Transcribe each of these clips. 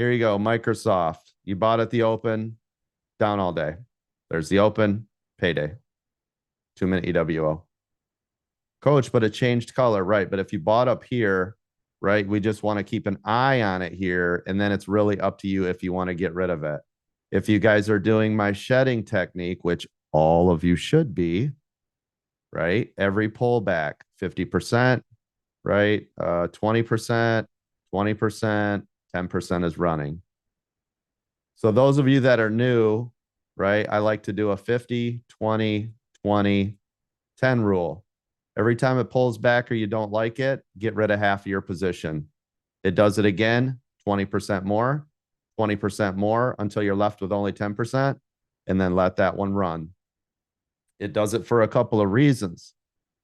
Here you go. Microsoft. You bought at the open, down all day. There's the open, payday. 2-minute EWO. Coach, but it changed color, right? But if you bought up here, right, we just want to keep an eye on it here. And then it's really up to you if you want to get rid of it. If you guys are doing my shedding technique, which all of you should be, right? Every pullback, 50%, right? 20%, 20%, 10% is running. So those of you that are new, right? I like to do a 50, 20, 20, 10 rule. Every time it pulls back or you don't like it, get rid of half of your position. It does it again, 20% more, 20% more until you're left with only 10%, and then let that one run. It does it for a couple of reasons.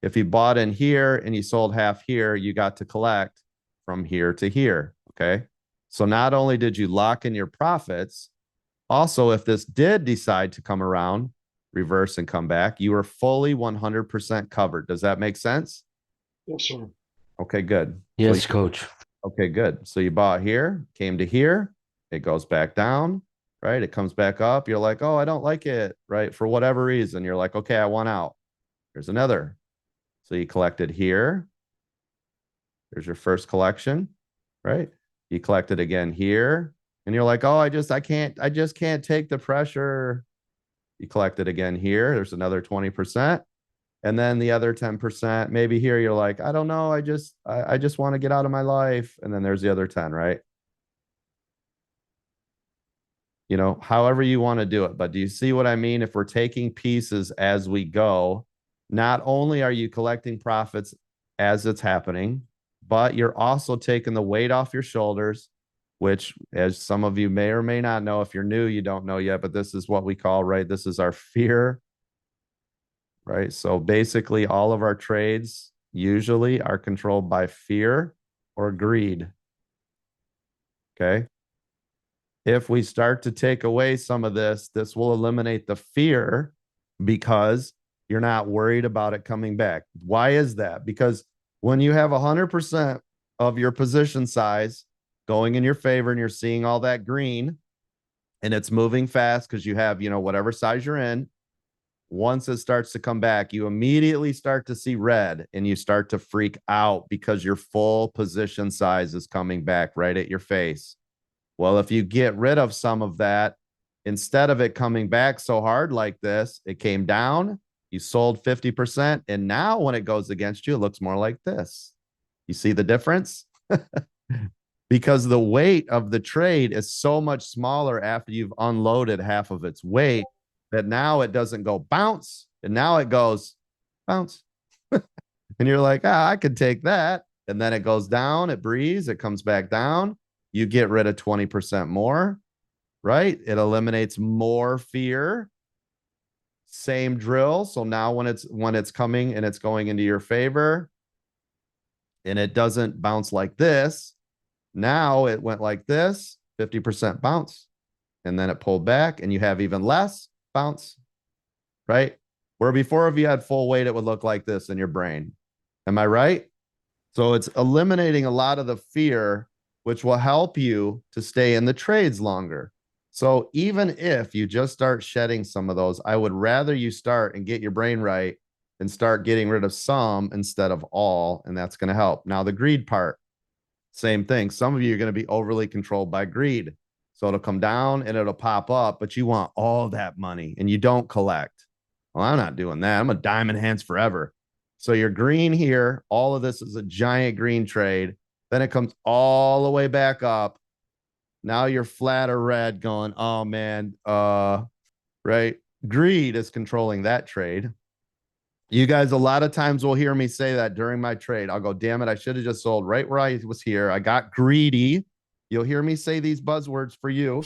If you bought in here and you sold half here, you got to collect from here to here, okay? So not only did you lock in your profits, also, if this did decide to come around, reverse and come back, you are fully 100% covered. Does that make sense? Yes, sir. Okay, good. Yes, So, coach. okay, good. So you bought here, came to here, it goes back down, right? It comes back up. You're like, oh, I don't like it, right? For whatever reason, you're like, okay, I want out. There's another. So you collected here. There's your first collection, right? You collected again here, and you're like, oh, I just can't take the pressure. You collect it again here. There's another 20%. And then the other 10%, maybe here you're like, I don't know. I just want to get out of my life. And then there's the other 10, right? You know, however you want to do it. But do you see what I mean? If we're taking pieces as we go, not only are you collecting profits as it's happening, but you're also taking the weight off your shoulders, which, as some of you may or may not know, if you're new, you don't know yet, but this is what we call, right? This is our fear, right? So basically, all of our trades usually are controlled by fear or greed. Okay. If we start to take away some of this, this will eliminate the fear because you're not worried about it coming back. Why is that? Because when you have 100% of your position size going in your favor and you're seeing all that green and it's moving fast because you have, you know, whatever size you're in, once it starts to come back, you immediately start to see red and you start to freak out because your full position size is coming back right at your face. Well, if you get rid of some of that, instead of it coming back so hard like this, it came down, you sold 50%. And now when it goes against you, it looks more like this. You see the difference? Because the weight of the trade is so much smaller after you've unloaded half of its weight that now it doesn't go bounce. And now it goes bounce. And you're like, I could take that. And then it goes down, it breathes, it comes back down. You get rid of 20% more, right? It eliminates more fear. Same drill. So now when it's coming and it's going into your favor and it doesn't bounce like this, now it went like this, 50% bounce. And then it pulled back and you have even less bounce, right? Where before, if you had full weight, it would look like this in your brain. Am I right? So it's eliminating a lot of the fear, which will help you to stay in the trades longer. So even if you just start shedding some of those, I would rather you start and get your brain right and start getting rid of some instead of all, and that's going to help. Now, the greed part, same thing. Some of you are going to be overly controlled by greed. So it'll come down and it'll pop up, but you want all that money and you don't collect. Well, I'm not doing that. I'm a diamond hands forever. So you're green here. All of this is a giant green trade. Then it comes all the way back up. Now you're flat or red going, oh man, right? Greed is controlling that trade. You guys, a lot of times will hear me say that during my trade. I'll go, damn it, I should have just sold right where I was here. I got greedy. You'll hear me say these buzzwords for you.